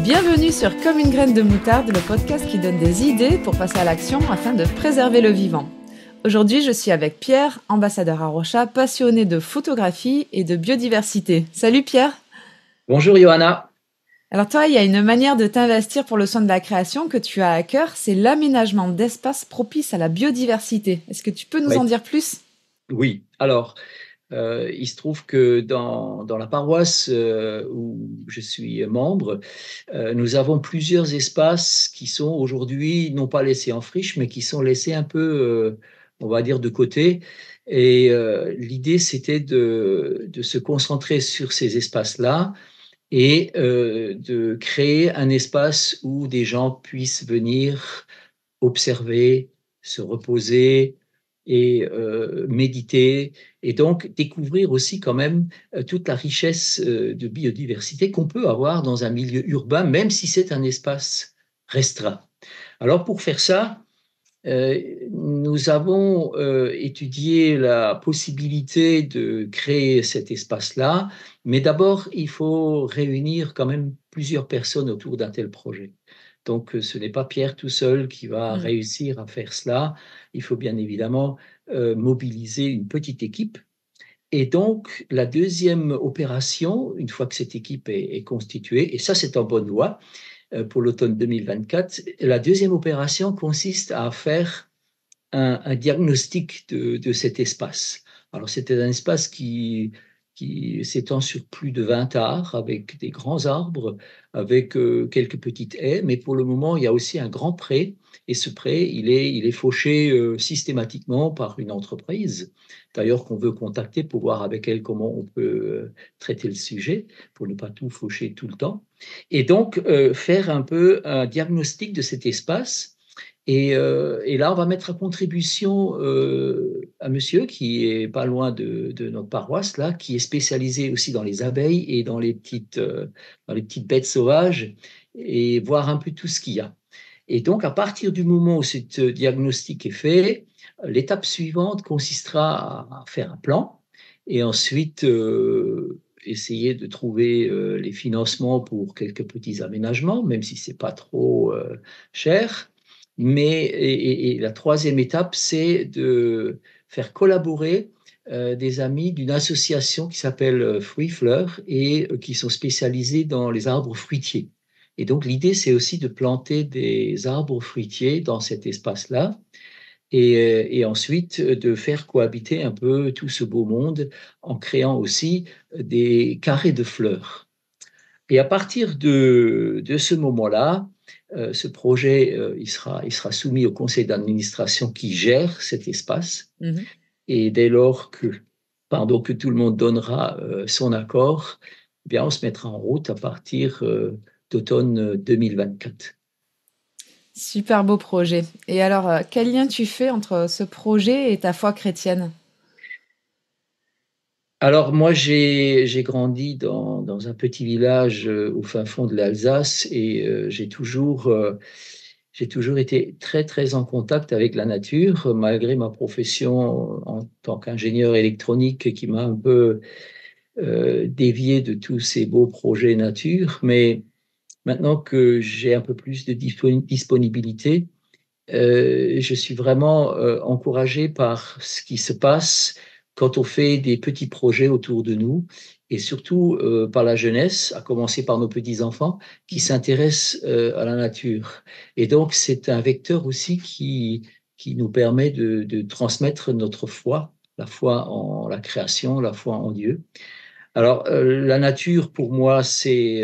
Bienvenue sur Comme une graine de moutarde, le podcast qui donne des idées pour passer à l'action afin de préserver le vivant. Aujourd'hui, je suis avec Pierre, ambassadeur à Rocha, passionné de photographie et de biodiversité. Salut Pierre. Bonjour Johanna. Alors toi, il y a une manière de t'investir pour le soin de la création que tu as à cœur, c'est l'aménagement d'espaces propices à la biodiversité. Est-ce que tu peux nous en dire plus ? Oui, alors il se trouve que dans la paroisse où je suis membre, nous avons plusieurs espaces qui sont aujourd'hui non pas laissés en friche, mais qui sont laissés un peu, on va dire, de côté. Et l'idée, c'était de se concentrer sur ces espaces-là et de créer un espace où des gens puissent venir observer, se reposer et méditer, et donc découvrir aussi quand même toute la richesse de biodiversité qu'on peut avoir dans un milieu urbain, même si c'est un espace restreint. Alors pour faire ça, nous avons étudié la possibilité de créer cet espace-là, mais d'abord, il faut réunir quand même plusieurs personnes autour d'un tel projet. Donc, ce n'est pas Pierre tout seul qui va réussir à faire cela. Il faut bien évidemment mobiliser une petite équipe. Et donc, la deuxième opération, une fois que cette équipe est constituée, et ça c'est en bonne voie, pour l'automne 2024, la deuxième opération consiste à faire un diagnostic de cet espace. Alors, c'était un espace qui s'étend sur plus de 20 arts, avec des grands arbres, avec quelques petites haies, mais pour le moment, il y a aussi un grand pré, et ce pré, il est fauché systématiquement par une entreprise, d'ailleurs qu'on veut contacter pour voir avec elle comment on peut traiter le sujet, pour ne pas tout faucher tout le temps, et donc faire un peu un diagnostic de cet espace. Et là, on va mettre à contribution un monsieur qui est pas loin de notre paroisse, là, qui est spécialisé aussi dans les abeilles et dans les petites bêtes sauvages, et voir un peu tout ce qu'il y a. Et donc, à partir du moment où ce diagnostic est fait, l'étape suivante consistera à faire un plan et ensuite essayer de trouver les financements pour quelques petits aménagements, même si c'est pas trop cher. Mais et la troisième étape, c'est de faire collaborer des amis d'une association qui s'appelle Fruits Fleurs et qui sont spécialisés dans les arbres fruitiers. Et donc l'idée, c'est aussi de planter des arbres fruitiers dans cet espace-là et ensuite de faire cohabiter un peu tout ce beau monde en créant aussi des carrés de fleurs. Et à partir de ce moment-là, ce projet, il sera soumis au conseil d'administration qui gère cet espace. Et dès lors que tout le monde donnera son accord, eh bien, on se mettra en route à partir d'automne 2024. Super beau projet. Et alors, quel lien tu fais entre ce projet et ta foi chrétienne ? Alors moi, j'ai grandi dans un petit village au fin fond de l'Alsace et j'ai toujours été très, très en contact avec la nature, malgré ma profession en tant qu'ingénieur électronique qui m'a un peu dévié de tous ces beaux projets nature. Mais maintenant que j'ai un peu plus de disponibilité, je suis vraiment encouragé par ce qui se passe quand on fait des petits projets autour de nous, et surtout par la jeunesse, à commencer par nos petits-enfants, qui s'intéressent à la nature. Et donc, c'est un vecteur aussi qui nous permet de transmettre notre foi, la foi en la création, la foi en Dieu. Alors, la nature, pour moi, c'est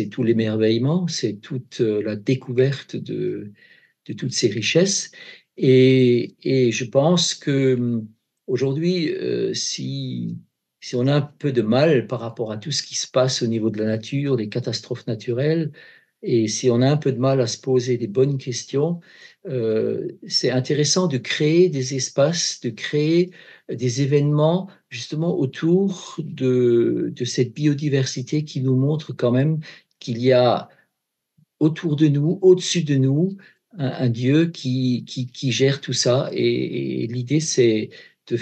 tout l'émerveillement, c'est toute la découverte de toutes ces richesses. Et je pense que aujourd'hui, si on a un peu de mal par rapport à tout ce qui se passe au niveau de la nature, des catastrophes naturelles, et si on a un peu de mal à se poser des bonnes questions, c'est intéressant de créer des espaces, de créer des événements justement autour de cette biodiversité qui nous montre quand même qu'il y a autour de nous, au-dessus de nous, un Dieu qui gère tout ça. Et l'idée, c'est de,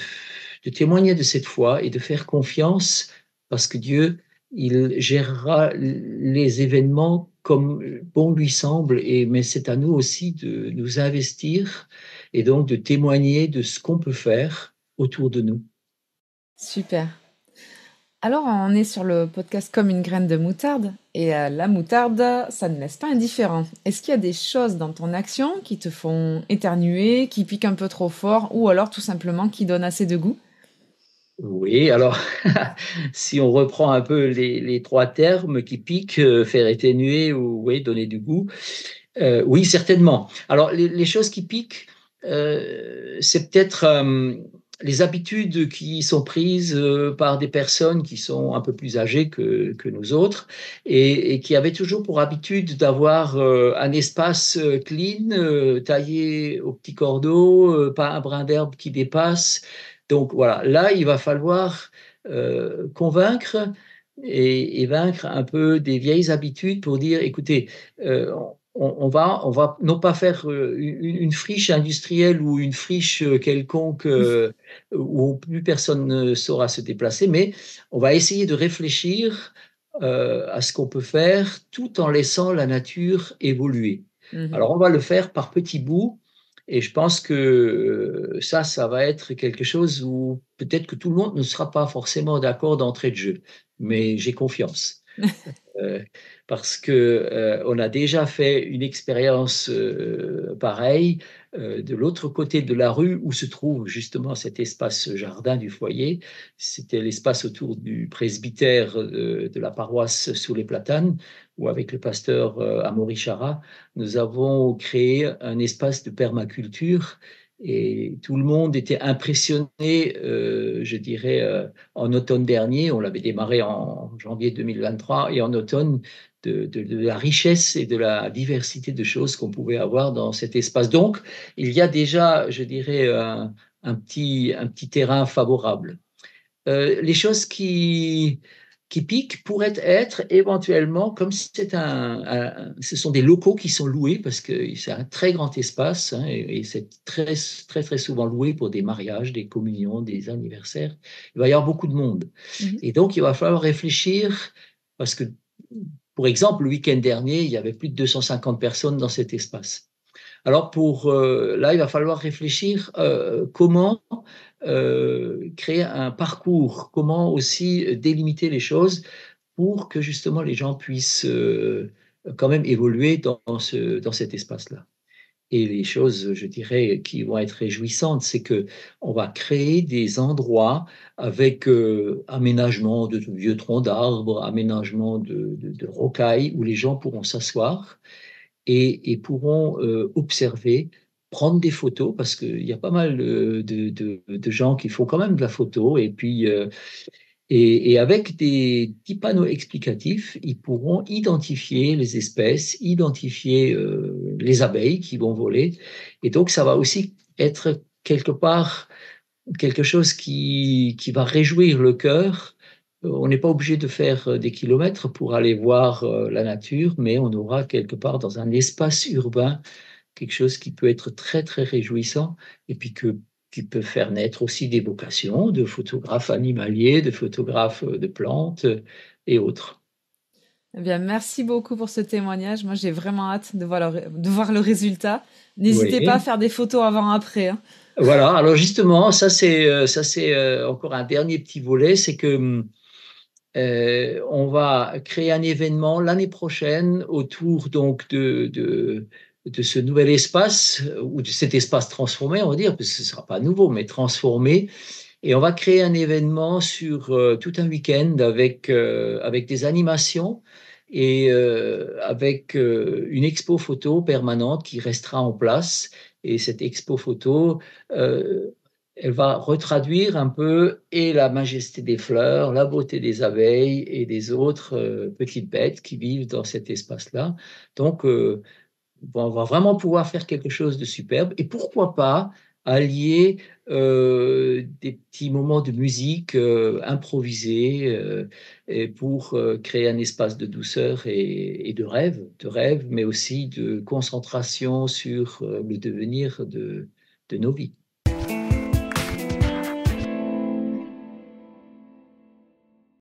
de témoigner de cette foi et de faire confiance parce que Dieu, il gérera les événements comme bon lui semble, mais c'est à nous aussi de nous investir et donc de témoigner de ce qu'on peut faire autour de nous. Super. Alors, on est sur le podcast Comme une graine de moutarde, et la moutarde, ça ne laisse pas indifférent. Est-ce qu'il y a des choses dans ton action qui te font éternuer, qui piquent un peu trop fort, ou alors tout simplement qui donnent assez de goût? Oui, alors si on reprend un peu les 3 termes qui piquent, faire éternuer ou oui, donner du goût, oui, certainement. Alors les choses qui piquent, c'est peut-être, les habitudes qui sont prises, par des personnes qui sont un peu plus âgées que nous autres et qui avaient toujours pour habitude d'avoir, un espace, clean, taillé au petit cordeau, pas un brin d'herbe qui dépasse. Donc voilà, là, il va falloir, convaincre et vaincre un peu des vieilles habitudes pour dire: «Écoutez, on va non pas faire, une friche industrielle ou une friche, quelconque, où plus personne ne saura se déplacer, mais on va essayer de réfléchir, à ce qu'on peut faire tout en laissant la nature évoluer». Mmh. Alors on va le faire par petits bouts et je pense que, ça va être quelque chose où peut-être que tout le monde ne sera pas forcément d'accord d'entrée de jeu, mais j'ai confiance. Heu, Parce que, on a déjà fait une expérience, pareille, de l'autre côté de la rue où se trouve justement cet espace jardin du foyer. C'était l'espace autour du presbytère, de la paroisse sous les Platanes, où avec le pasteur, Amaury Chara, nous avons créé un espace de permaculture et tout le monde était impressionné, je dirais, en automne dernier. On l'avait démarré en janvier 2023 et en automne, de la richesse et de la diversité de choses qu'on pouvait avoir dans cet espace. Donc, il y a déjà, je dirais, un petit terrain favorable. Les choses qui piquent pourraient être éventuellement, comme c'est ce sont des locaux qui sont loués parce que c'est un très grand espace, hein, et c'est très, très, très souvent loué pour des mariages, des communions, des anniversaires. Il va y avoir beaucoup de monde Mmh. et donc il va falloir réfléchir parce que, pour exemple, le week-end dernier, il y avait plus de 250 personnes dans cet espace. Alors là, il va falloir réfléchir, comment, créer un parcours, comment aussi délimiter les choses pour que justement les gens puissent, quand même évoluer dans cet espace-là. Et les choses, je dirais, qui vont être réjouissantes, c'est que on va créer des endroits avec, aménagement de vieux troncs d'arbres, aménagement de rocailles où les gens pourront s'asseoir et pourront, observer, prendre des photos parce qu'il y a pas mal, de gens qui font quand même de la photo et puis, avec des petits panneaux explicatifs, ils pourront identifier les espèces, identifier, les abeilles qui vont voler et donc ça va aussi être quelque part quelque chose qui va réjouir le cœur. On n'est pas obligé de faire, des kilomètres pour aller voir, la nature, mais on aura quelque part dans un espace urbain quelque chose qui peut être très, très réjouissant et puis qui peut faire naître aussi des vocations de photographes animaliers, de photographes, de plantes, et autres. Eh bien, merci beaucoup pour ce témoignage. Moi, j'ai vraiment hâte de voir le résultat. N'hésitez pas à Oui, faire des photos avant-après, hein. voilà. Alors justement, ça c'est, encore un dernier petit volet, c'est que, on va créer un événement l'année prochaine autour donc de ce nouvel espace, ou de cet espace transformé, on va dire, parce que ce ne sera pas nouveau, mais transformé. Et on va créer un événement sur tout un week-end avec des animations et avec une expo photo permanente qui restera en place. Et cette expo photo, euh, elle va retraduire un peu et la majesté des fleurs, la beauté des abeilles et des autres petites bêtes qui vivent dans cet espace-là. Donc, bon, on va vraiment pouvoir faire quelque chose de superbe et pourquoi pas allier, des petits moments de musique, improvisés, et pour, créer un espace de douceur et de rêve, mais aussi de concentration sur, le devenir de nos vies.